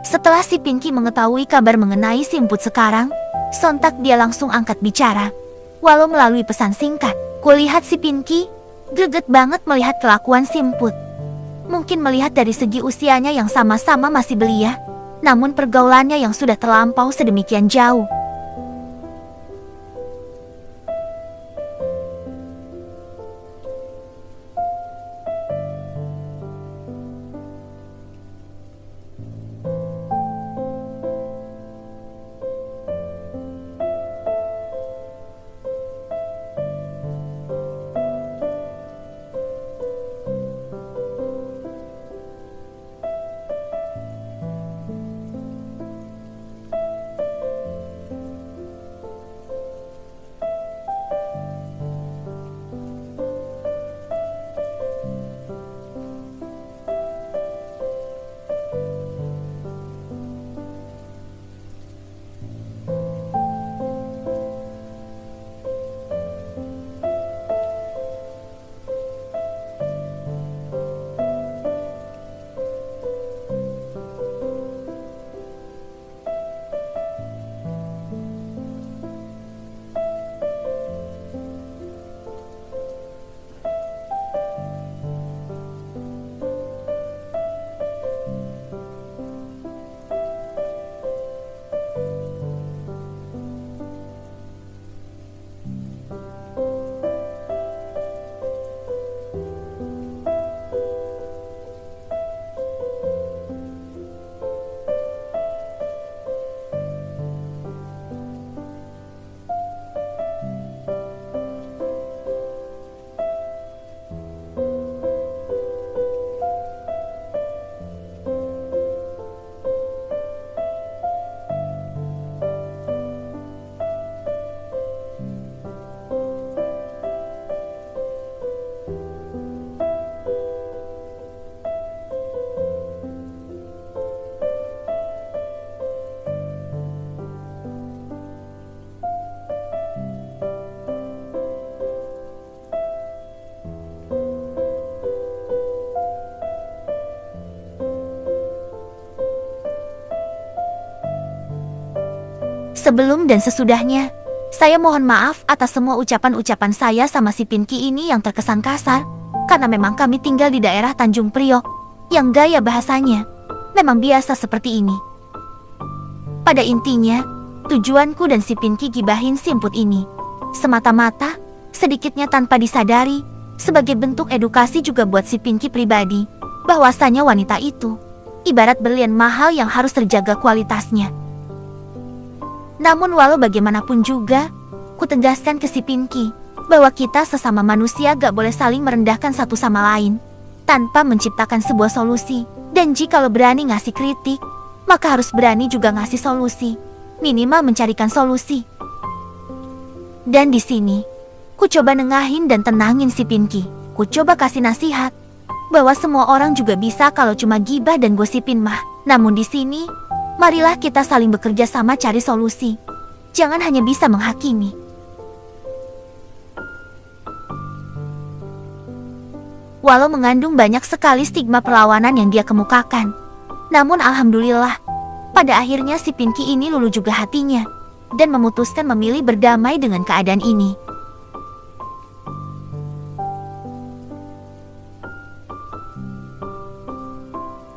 Setelah si Pinky mengetahui kabar mengenai si Emput sekarang, sontak dia langsung angkat bicara. Walau melalui pesan singkat, kulihat si Pinky greget banget melihat kelakuan si Emput. Mungkin melihat dari segi usianya yang sama-sama masih belia, namun pergaulannya yang sudah terlampau sedemikian jauh. Sebelum dan sesudahnya, saya mohon maaf atas semua ucapan-ucapan saya sama si Pinky ini yang terkesan kasar, karena memang kami tinggal di daerah Tanjung Priok, yang gaya bahasanya memang biasa seperti ini. Pada intinya, tujuanku dan si Pinky gibahin si Emput ini semata-mata, sedikitnya tanpa disadari, sebagai bentuk edukasi juga buat si Pinky pribadi, bahwasanya wanita itu ibarat berlian mahal yang harus terjaga kualitasnya. Namun walau bagaimanapun juga, ku tegaskan ke si Pinky bahwa kita sesama manusia gak boleh saling merendahkan satu sama lain tanpa menciptakan sebuah solusi. Dan jikalau berani ngasih kritik, maka harus berani juga ngasih solusi, minimal mencarikan solusi. Dan di sini, ku coba nengahin dan tenangin si Pinky. Ku coba kasih nasihat bahwa semua orang juga bisa kalau cuma gibah dan gosipin mah. Namun di sini, marilah kita saling bekerja sama cari solusi. Jangan hanya bisa menghakimi. Walau mengandung banyak sekali stigma perlawanan yang dia kemukakan, namun alhamdulillah, pada akhirnya si Pinky ini luluh juga hatinya dan memutuskan memilih berdamai dengan keadaan ini.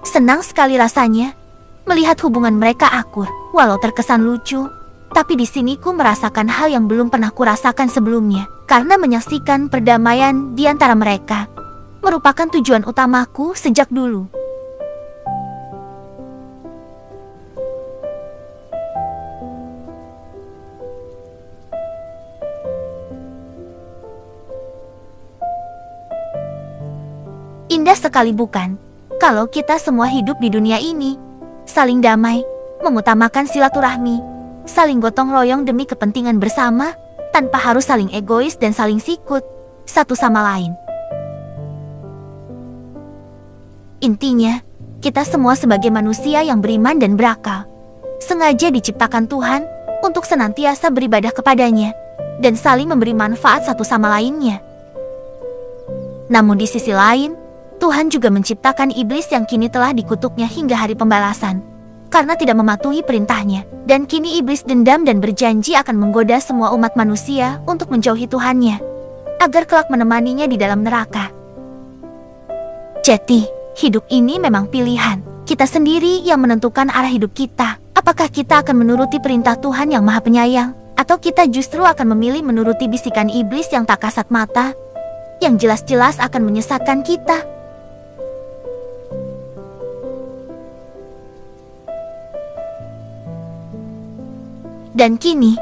Senang sekali rasanya melihat hubungan mereka akur, walau terkesan lucu, tapi di sini ku merasakan hal yang belum pernah kurasakan sebelumnya, karena menyaksikan perdamaian di antara mereka merupakan tujuan utamaku sejak dulu. Indah sekali bukan, kalau kita semua hidup di dunia ini saling damai, mengutamakan silaturahmi, saling gotong royong demi kepentingan bersama, tanpa harus saling egois dan saling sikut satu sama lain. Intinya, kita semua sebagai manusia yang beriman dan berakal, sengaja diciptakan Tuhan untuk senantiasa beribadah kepadanya dan saling memberi manfaat satu sama lainnya. Namun di sisi lain, Tuhan juga menciptakan iblis yang kini telah dikutuknya hingga hari pembalasan. karena tidak mematuhi perintahnya. Dan kini iblis dendam dan berjanji akan menggoda semua umat manusia untuk menjauhi Tuhannya, agar kelak menemaninya di dalam neraka. Jadi, hidup ini memang pilihan. Kita sendiri yang menentukan arah hidup kita. Apakah kita akan menuruti perintah Tuhan yang Maha Penyayang, atau kita justru akan memilih menuruti bisikan iblis yang tak kasat mata, yang jelas-jelas akan menyesatkan kita? Dan kini,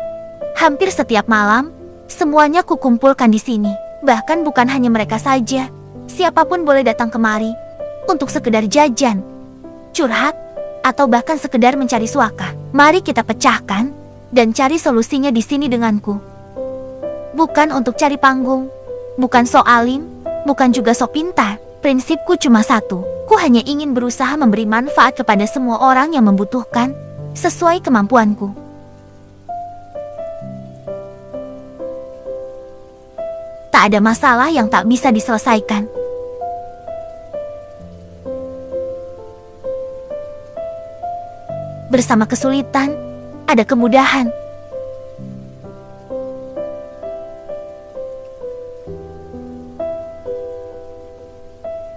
hampir setiap malam, semuanya kukumpulkan di sini. Bahkan bukan hanya mereka saja, siapapun boleh datang kemari untuk sekedar jajan, curhat, atau bahkan sekedar mencari suaka. Mari kita pecahkan dan cari solusinya di sini denganku. Bukan untuk cari panggung, bukan sok alim, bukan juga sok pintar. Prinsipku cuma satu, ku hanya ingin berusaha memberi manfaat kepada semua orang yang membutuhkan, sesuai kemampuanku. Tak ada masalah yang tak bisa diselesaikan. Bersama kesulitan, ada kemudahan.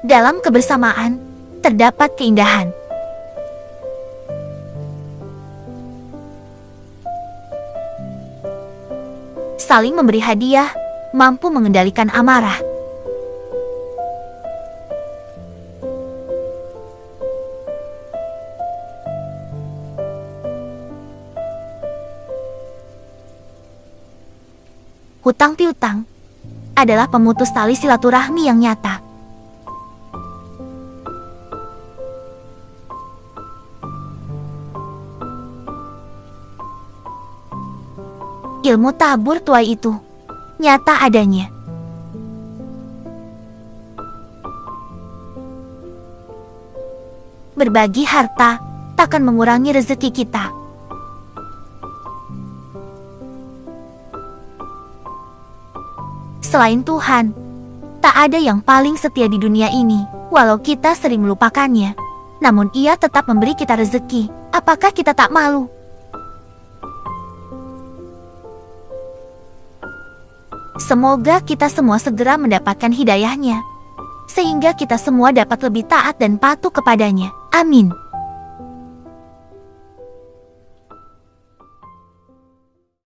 Dalam kebersamaan, terdapat keindahan. Saling memberi hadiah mampu mengendalikan amarah. Hutang piutang adalah pemutus tali silaturahmi yang nyata. Ilmu tabur tuai itu nyata adanya. Berbagi harta takkan mengurangi rezeki kita. Selain Tuhan, tak ada yang paling setia di dunia ini. Walau kita sering melupakannya, namun Ia tetap memberi kita rezeki. Apakah kita tak malu? Semoga kita semua segera mendapatkan hidayahnya, sehingga kita semua dapat lebih taat dan patuh kepadanya. Amin.